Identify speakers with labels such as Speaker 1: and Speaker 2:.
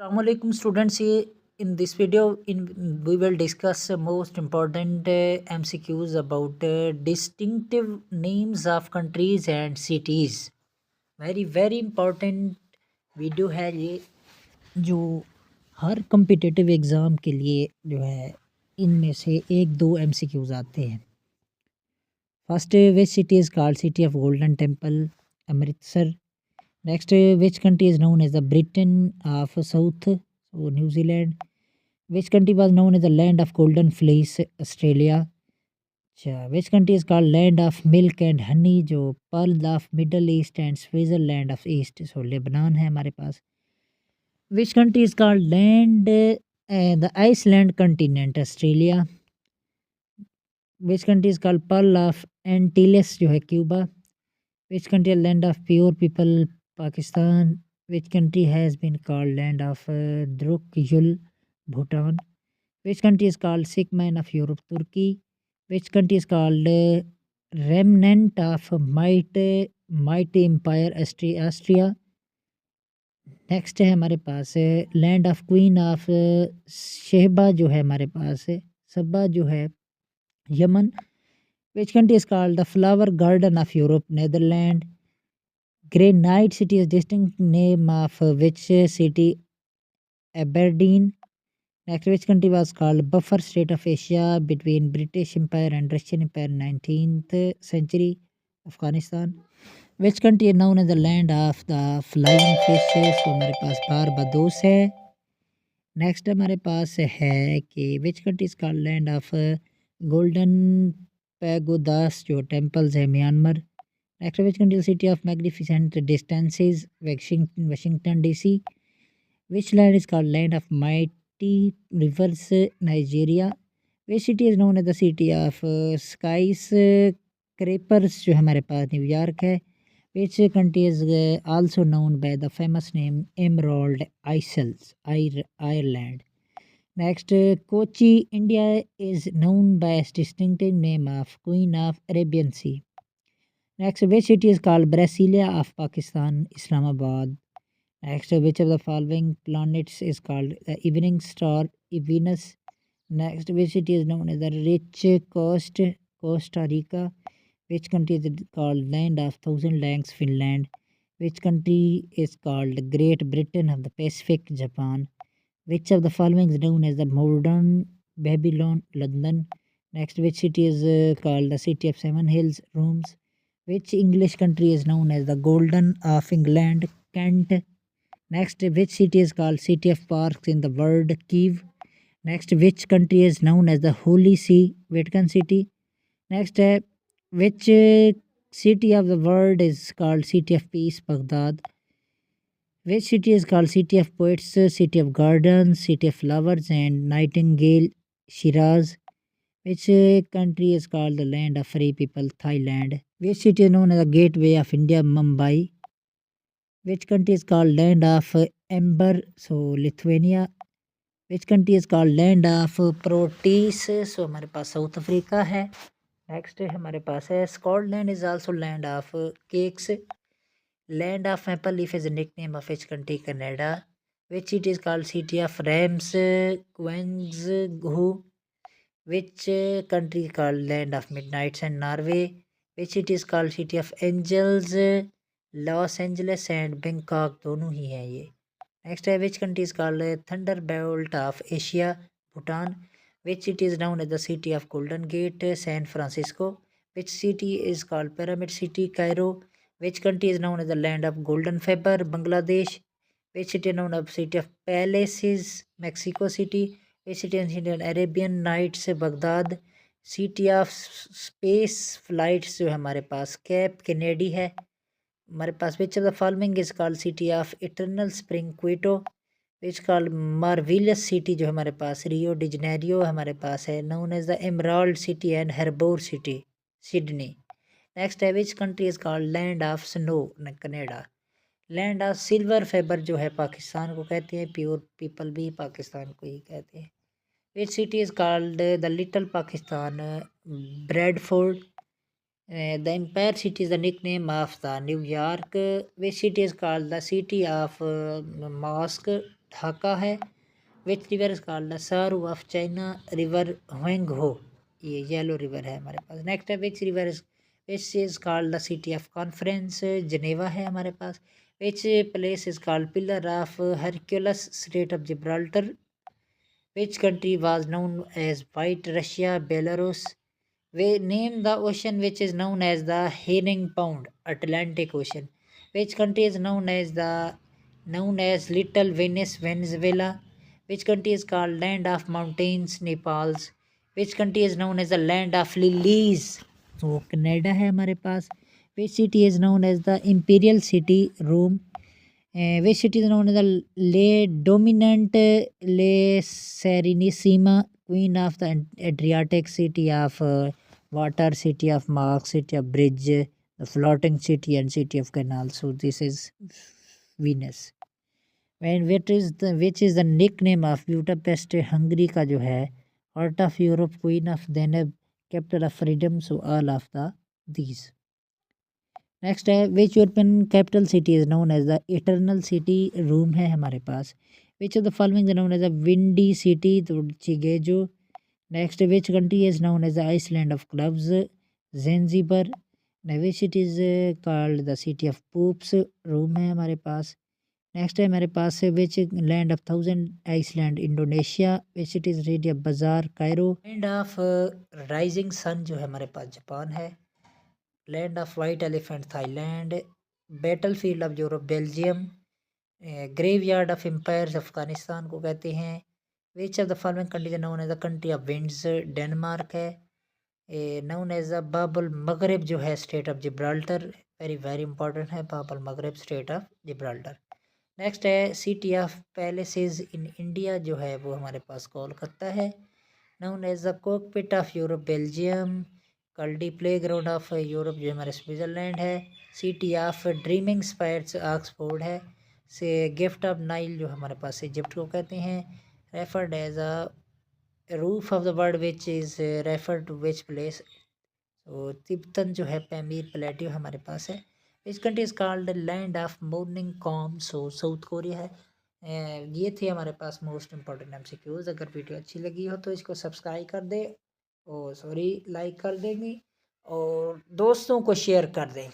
Speaker 1: Assalamualaikum students. In this video, we will discuss most important MCQs about distinctive names of countries and cities. Very very important video है ये, जो हर competitive exam के लिए जो है इनमें से एक दो MCQs आते हैं। First, which city is called city of golden temple? Amritsar. Next, which country is known as the Britain of south? New Zealand. Which country was known as the land of golden fleece? Australia. अच्छा, which country is called land of milk and honey? जो pearl of middle east and Switzerland of east? Lebanon है हमारे पास। Which country is called land the island continent? Australia. Which country is called pearl of Antilles? जो है Cuba. Which country land of pure people? Pakistan. Which country has been called land of Drukyul? Bhutan. Which country is called sick man of Europe? Turkey. Which country is called remnant of mighty empire? Austria. Next है हमारे पास land of queen of शहबा, जो है हमारे पास सबा, जो है Yemen. Which country is called the flower garden of Europe? Netherland. Granite city is distinct name of which city? Aberdeen. Next, which country was called buffer state of Asia between British Empire and Russian Empire in 19th century? Afghanistan. Which country is known as the land of the flying fishes? तो हमारे पास Barbados है। Next हमारे पास है कि which country is called land of golden pagodas? जो temples है Myanmar. Next, which country city of magnificent distances? Washington DC. Which land is called land of mighty rivers? Nigeria. Which city is known as the city of skyscrapers? जो हमारे पास New York है। Which country is also known by the famous name emerald isles? Ireland. Next, Kochi India is known by distinctive name of queen of Arabian sea? Next, which city is called Brasilia of Pakistan? Islamabad. Next, which of the following planets is called the evening star? Venus. Next, which city is known as the rich coast? Costa Rica. Which country is called land of thousand lakes? Finland. Which country is called Great Britain of the Pacific? Japan. Which of the following is known as the modern Babylon? London. Next, which city is called the city of seven hills? Rome. Which English country is known as the Golden of England? Kent. Next, which city is called City of Parks in the world? Kiev. Next, which country is known as the Holy See? Vatican City. Next, which city of the world is called City of Peace? Baghdad. Which city is called City of Poets? City of Gardens, City of Flowers and Nightingale? Shiraz. Which country is called the land of free people? Thailand. Which city is known as the gateway of India? Mumbai. Which country is called land of amber? Lithuania. Which country is called land of protease? हमारे पास South Africa है। Next हमारे पास है Scotland is also land of cakes. Land of maple leaf is nickname of which country? Canada. Which city is called city of rams? Guangzhou. Which country called land of midnights and Norway? Which city is called city of angels? Los Angeles and Bangkok दोनों ही हैं ये। Next है which country is called thunder belt of Asia? Bhutan. Which city is known as the city of golden gate? San Francisco. Which city is called pyramid city? Cairo. Which country is known as the land of golden fibre? Bangladesh. Which city known of city of palaces? Mexico City. Which city Arabian Nights? Baghdad. City of space flights जो है हमारे पास Cape Kennedy है। हमारे पास which of the following is called city of eternal spring? Quito. Which called marvellous city जो हमारे पास रियो डी जनेरियो हमारे पास है known as the emerald city and harbour city? Sydney. Next है which country is called land of snow? Canada. Land of silver fibre जो है पाकिस्तान को कहते हैं। प्योर पीपल भी पाकिस्तान को ही कहते हैं। विच city is called the little Pakistan? Bradford. The Empire City is the nickname of the New York. Which city is called the city of mosque? Dhaka है। Which river is called the sorrow of China, river Hwang Ho, ये yellow river है हमारे पास। Next है which is called the city of conference, Geneva है हमारे पास। Which place is called pillar of Hercules, strait of Gibraltar. Which country was known as white Russia, Belarus. We name the ocean which is known as the herring pound, Atlantic Ocean. Which country is known as Little Venice, Venezuela. Which country is called Land of Mountains, Nepal's. Which country is known as the Land of Lilies, तो Canada है हमारे पास। Which city is known as the Imperial City, Rome. Which city is known as the Le Dominant, Le Serenissima, Queen of the Adriatic, City of Water, City of Mark, City of Bridge, the Floating City, and City of Canal. So this is Venus. And which is the nickname of Budapest, Hungary का जो है, Heart of Europe, Queen of Danube, Capital of Freedom. So all of these. Next है which European capital city is known as the eternal city, Rome है हमारे पास। Which of the following is known as the windy city, तो Chicago. Next which country is known as the island of cloves, Zanzibar. Which city is called the city of popes, Rome है हमारे पास। Next है हमारे पास which land of thousand island, Indonesia. Which city is रेडिया बाजार, Cairo. Land of rising sun जो है हमारे पास जापान है। Land of white elephant, Thailand. Battlefield of Europe, Belgium. Graveyard of empires, Afghanistan को कहते हैं। Which of the following country known as the country of winds, Denmark है। Known as the बाबुल मगरब जो है, strait of Gibraltar, very very important है बाबुल मगरब, स्टेट ऑफ जिब्राल्टर। नेक्स्ट है city of palaces in India जो है वो हमारे पास कोलकाता है। Known as the cockpit of Europe, Belgium. कल्डी प्ले ग्राउंड ऑफ यूरोप जो हमारे स्विट्ज़रलैंड है। City of dreaming spires, Oxford है। से गिफ्ट ऑफ नाइल जो हमारे पास इजिप्ट को कहते हैं। Referred as a roof of the world which is refer to which place, तो तिब्बतन जो है पैमीर प्लेटिव हमारे पास है। इस country is called land of morning calm, so South Korea है। ये थे हमारे पास मोस्ट इंपॉर्टेंट MCQs। अगर वीडियो अच्छी लगी हो तो इसको सब्सक्राइब कर दे, और लाइक कर देंगे और दोस्तों को शेयर कर दें।